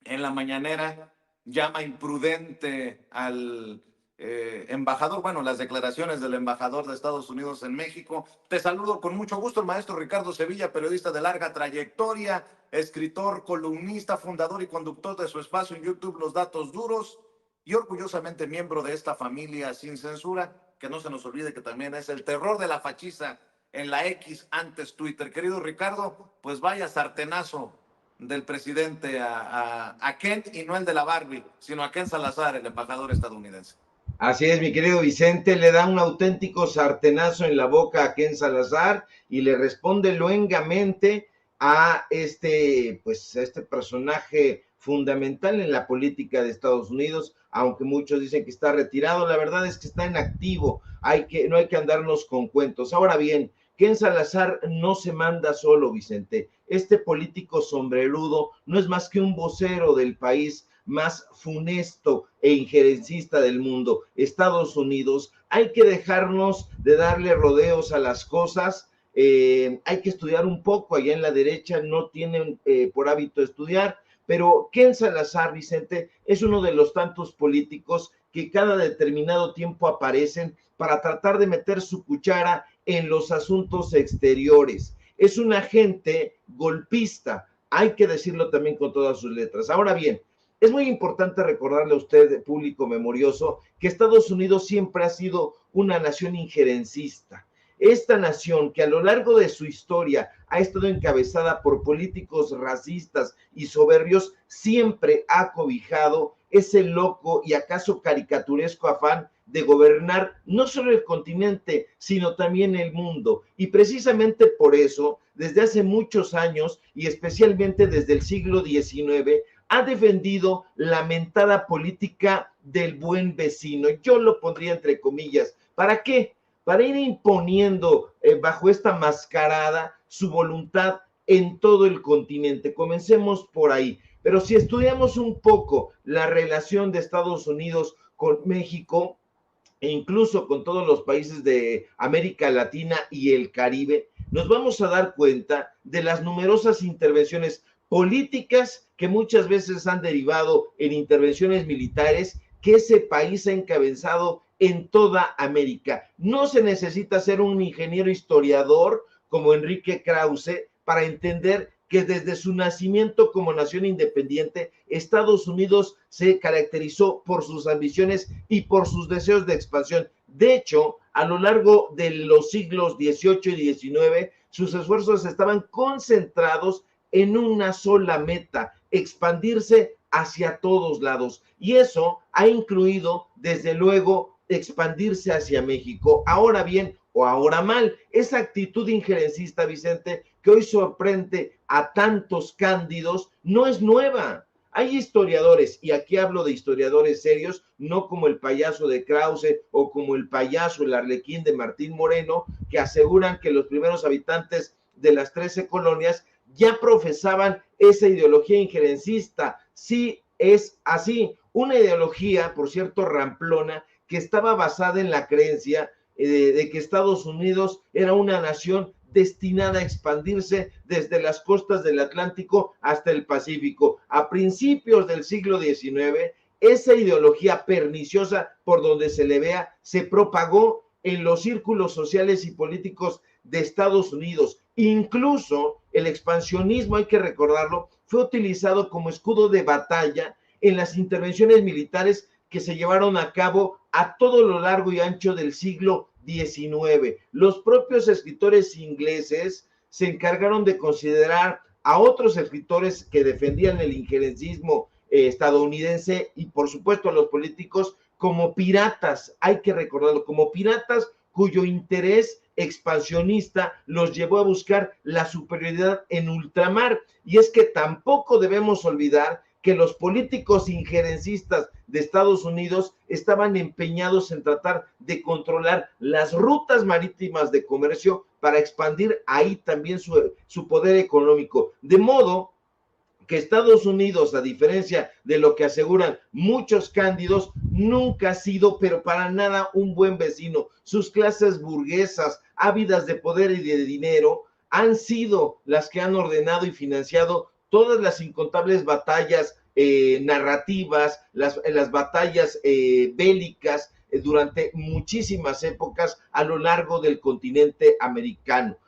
en la mañanera llama imprudente al embajador, bueno, las declaraciones del embajador de Estados Unidos en México. Te saludo con mucho gusto, el maestro Ricardo Sevilla, periodista de larga trayectoria, escritor, columnista, fundador y conductor de su espacio en YouTube Los Datos Duros, y orgullosamente miembro de esta familia sin censura, que no se nos olvide que también es el terror de la fachiza en la X, antes Twitter. Querido Ricardo, pues vaya sartenazo del presidente a Ken, y no el de la Barbie, sino a Ken Salazar, el embajador estadounidense. Así es, mi querido Vicente, le da un auténtico sartenazo en la boca a Ken Salazar y le responde luengamente a pues, a este personaje fundamental en la política de Estados Unidos, aunque muchos dicen que está retirado, la verdad es que está en activo, no hay que andarnos con cuentos. Ahora bien, Ken Salazar no se manda solo, Vicente. Este político sombrerudo no es más que un vocero del país más funesto e injerencista del mundo, Estados Unidos. Hay que dejarnos de darle rodeos a las cosas. Hay que estudiar un poco. Allá en la derecha no tienen por hábito estudiar, pero Ken Salazar, Vicente, es uno de los tantos políticos que cada determinado tiempo aparecen para tratar de meter su cuchara en los asuntos exteriores. Es un agente golpista, hay que decirlo también con todas sus letras. Ahora bien, es muy importante recordarle a usted, público memorioso, que Estados Unidos siempre ha sido una nación injerencista. Esta nación que a lo largo de su historia ha estado encabezada por políticos racistas y soberbios, siempre ha cobijado ese loco y acaso caricaturesco afán de gobernar no solo el continente, sino también el mundo. Y precisamente por eso, desde hace muchos años, y especialmente desde el siglo XIX, ha defendido la mentada política del buen vecino. Yo lo pondría entre comillas. ¿Para qué? Para ir imponiendo bajo esta mascarada su voluntad en todo el continente. Comencemos por ahí. Pero si estudiamos un poco la relación de Estados Unidos con México, e incluso con todos los países de América Latina y el Caribe, nos vamos a dar cuenta de las numerosas intervenciones políticas que muchas veces han derivado en intervenciones militares que ese país ha encabezado en toda América. No se necesita ser un ingeniero historiador como Enrique Krause para entender que desde su nacimiento como nación independiente, Estados Unidos se caracterizó por sus ambiciones y por sus deseos de expansión. De hecho, a lo largo de los siglos XVIII y XIX, sus esfuerzos estaban concentrados en una sola meta: expandirse hacia todos lados. Y eso ha incluido, desde luego, expandirse hacia México. Ahora bien, o ahora mal, esa actitud injerencista, Vicente, que hoy sorprende a tantos cándidos, no es nueva. Hay historiadores, y aquí hablo de historiadores serios, no como el payaso de Krause o como el payaso, el arlequín de Martín Moreno, que aseguran que los primeros habitantes de las 13 colonias ya profesaban esa ideología injerencista. Sí, es así, una ideología, por cierto, ramplona, que estaba basada en la creencia de que Estados Unidos era una nación destinada a expandirse desde las costas del Atlántico hasta el Pacífico. A principios del siglo XIX, esa ideología perniciosa, por donde se le vea, se propagó en los círculos sociales y políticos de Estados Unidos. Incluso el expansionismo, hay que recordarlo, fue utilizado como escudo de batalla en las intervenciones militares que se llevaron a cabo a todo lo largo y ancho del siglo XIX. Los propios escritores ingleses se encargaron de considerar a otros escritores que defendían el injerencismo estadounidense y por supuesto a los políticos como piratas, hay que recordarlo, como piratas cuyo interés expansionista los llevó a buscar la superioridad en ultramar. Y es que tampoco debemos olvidar que los políticos injerencistas de Estados Unidos estaban empeñados en tratar de controlar las rutas marítimas de comercio para expandir ahí también su poder económico. De modo que Estados Unidos, a diferencia de lo que aseguran muchos cándidos, nunca ha sido, pero para nada, un buen vecino. Sus clases burguesas, ávidas de poder y de dinero, han sido las que han ordenado y financiado todas las incontables batallas narrativas, las batallas bélicas durante muchísimas épocas a lo largo del continente americano.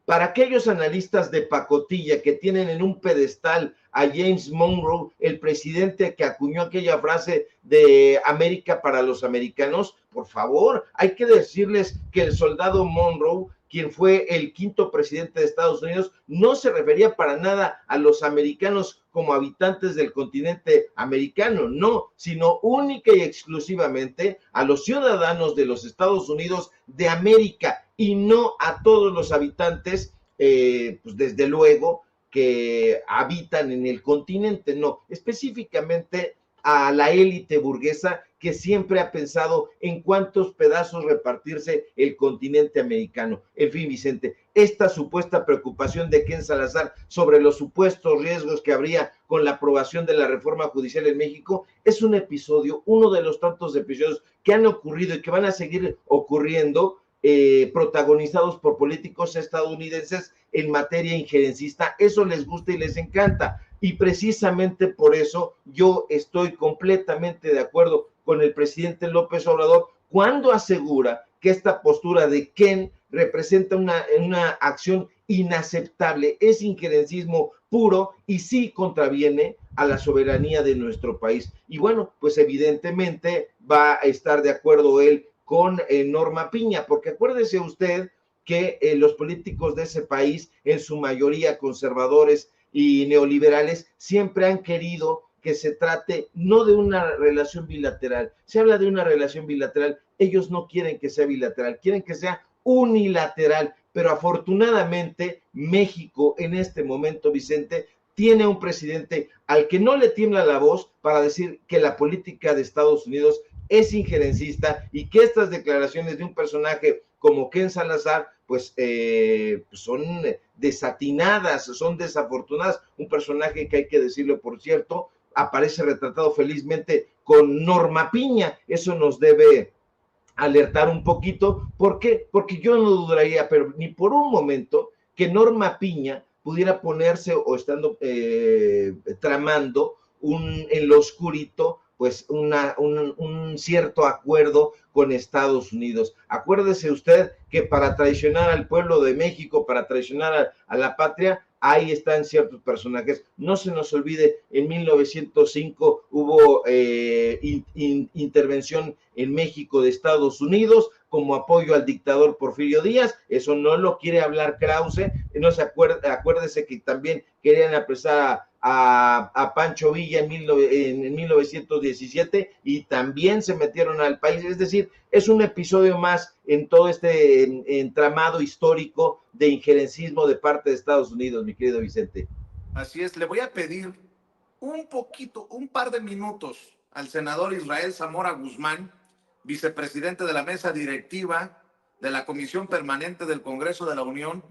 Para aquellos analistas de pacotilla que tienen en un pedestal a James Monroe, el presidente que acuñó aquella frase de América para los americanos, por favor, hay que decirles que el soldado Monroe, quien fue el quinto presidente de Estados Unidos, no se refería para nada a los americanos como habitantes del continente americano, no, sino única y exclusivamente a los ciudadanos de los Estados Unidos de América y no a todos los habitantes, pues desde luego, que habitan en el continente, no, específicamente a la élite burguesa que siempre ha pensado en cuántos pedazos repartirse el continente americano. En fin, Vicente, esta supuesta preocupación de Ken Salazar sobre los supuestos riesgos que habría con la aprobación de la reforma judicial en México es un episodio, uno de los tantos episodios que han ocurrido y que van a seguir ocurriendo, protagonizados por políticos estadounidenses en materia injerencista. Eso les gusta y les encanta, y precisamente por eso yo estoy completamente de acuerdo con el presidente López Obrador cuando asegura que esta postura de Ken representa una acción inaceptable, es injerencismo puro y sí contraviene a la soberanía de nuestro país. Y bueno, pues evidentemente va a estar de acuerdo él con Norma Piña, porque acuérdese usted que los políticos de ese país, en su mayoría conservadores y neoliberales, siempre han querido que se trate no de una relación bilateral. Se habla de una relación bilateral, ellos no quieren que sea bilateral, quieren que sea unilateral, pero afortunadamente México en este momento, Vicente, tiene un presidente al que no le tiembla la voz para decir que la política de Estados Unidos es injerencista y que estas declaraciones de un personaje como Ken Salazar, pues son desatinadas, son desafortunadas. Un personaje que hay que decirlo, por cierto, aparece retratado felizmente con Norma Piña. Eso nos debe alertar un poquito. ¿Por qué? Porque yo no dudaría, pero ni por un momento, que Norma Piña pudiera ponerse o estando tramando en lo oscurito, pues un cierto acuerdo con Estados Unidos. Acuérdese usted que para traicionar al pueblo de México, para traicionar a la patria, ahí están ciertos personajes. No se nos olvide, en 1905 hubo intervención en México de Estados Unidos como apoyo al dictador Porfirio Díaz. Eso no lo quiere hablar Krause. No se acuérdese que también querían apresar a Pancho Villa en 1917 y también se metieron al país. Es decir, es un episodio más en todo este entramado histórico de injerencismo de parte de Estados Unidos, mi querido Vicente. Así es, le voy a pedir un par de minutos al senador Israel Zamora Guzmán, vicepresidente de la mesa directiva de la Comisión Permanente del Congreso de la Unión,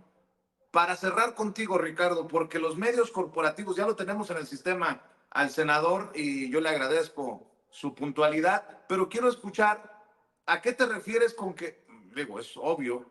para cerrar contigo, Ricardo, porque los medios corporativos ya lo tenemos en el sistema al senador y yo le agradezco su puntualidad, pero quiero escuchar a qué te refieres con que, digo, es obvio,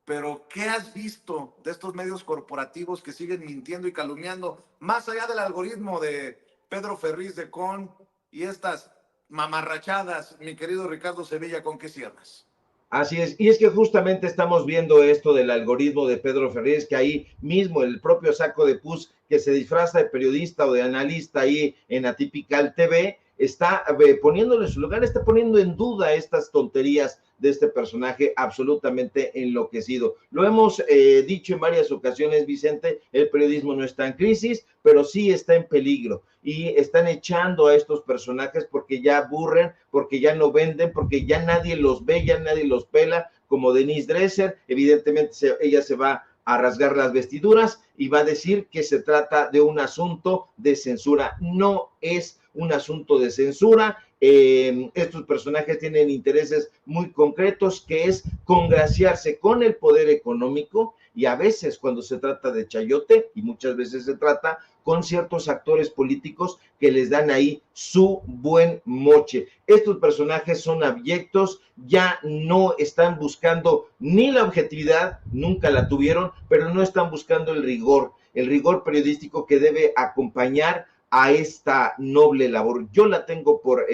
pero ¿qué has visto de estos medios corporativos que siguen mintiendo y calumniando, más allá del algoritmo de Pedro Ferriz de Con y estas mamarrachadas, mi querido Ricardo Sevilla, ¿con qué cierras? Así es, y es que justamente estamos viendo esto del algoritmo de Pedro Ferriz, que ahí mismo el propio saco de pus que se disfraza de periodista o de analista ahí en Atypical TV, está poniéndole en su lugar, está poniendo en duda estas tonterías de este personaje absolutamente enloquecido. Lo hemos dicho en varias ocasiones, Vicente, el periodismo no está en crisis, pero sí está en peligro y están echando a estos personajes porque ya aburren, porque ya no venden, porque ya nadie los ve, ya nadie los pela, como Denise Dresser. Evidentemente ella se va a rasgar las vestiduras y va a decir que se trata de un asunto de censura. No es un asunto de censura. Estos personajes tienen intereses muy concretos, que es congraciarse con el poder económico, y a veces cuando se trata de chayote, y muchas veces se trata con ciertos actores políticos que les dan ahí su buen moche. Estos personajes son abyectos, ya no están buscando ni la objetividad, nunca la tuvieron, pero no están buscando el rigor periodístico que debe acompañar a esta noble labor. Yo la tengo por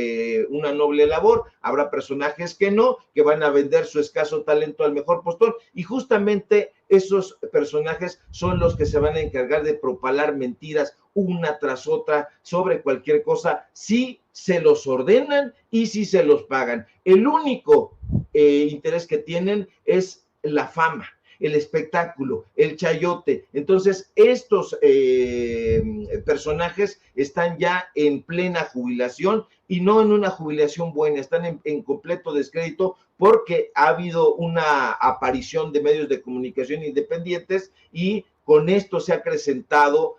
una noble labor, habrá personajes que no, que van a vender su escaso talento al mejor postor, y justamente esos personajes son los que se van a encargar de propalar mentiras una tras otra sobre cualquier cosa, si se los ordenan y si se los pagan. El único interés que tienen es la fama, el espectáculo, el chayote. Entonces, estos personajes están ya en plena jubilación y no en una jubilación buena, están en completo descrédito porque ha habido una aparición de medios de comunicación independientes y con esto se ha acrecentado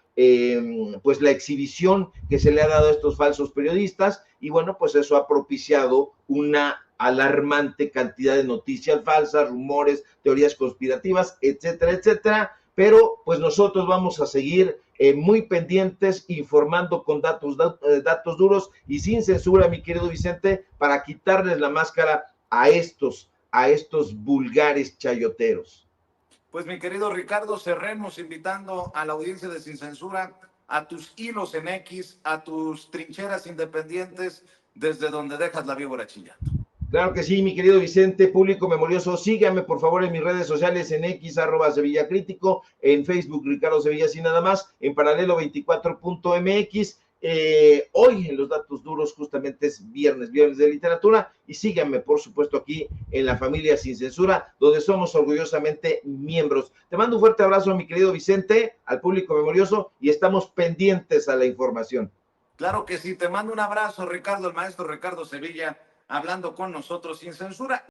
pues la exhibición que se le ha dado a estos falsos periodistas y bueno, pues eso ha propiciado una alarmante cantidad de noticias falsas, rumores, teorías conspirativas, etcétera, etcétera, pero pues nosotros vamos a seguir muy pendientes, informando con datos duros y sin censura, mi querido Vicente, para quitarles la máscara a estos vulgares chayoteros. Pues mi querido Ricardo, cerremos invitando a la audiencia de Sin Censura a tus hilos en X, a tus trincheras independientes, desde donde dejas la víbora chillando. Claro que sí, mi querido Vicente, público memorioso, síganme por favor en mis redes sociales, en X, @Sevilla Crítico, en Facebook, Ricardo Sevilla, sin nada más, en paralelo24.mx. Hoy en los datos duros justamente es viernes de literatura, y síganme por supuesto aquí en la familia Sin Censura, donde somos orgullosamente miembros. Te mando un fuerte abrazo, mi querido Vicente, al público memorioso, y estamos pendientes a la información. Claro que sí, te mando un abrazo, Ricardo, el maestro Ricardo Sevilla, hablando con nosotros sin censura.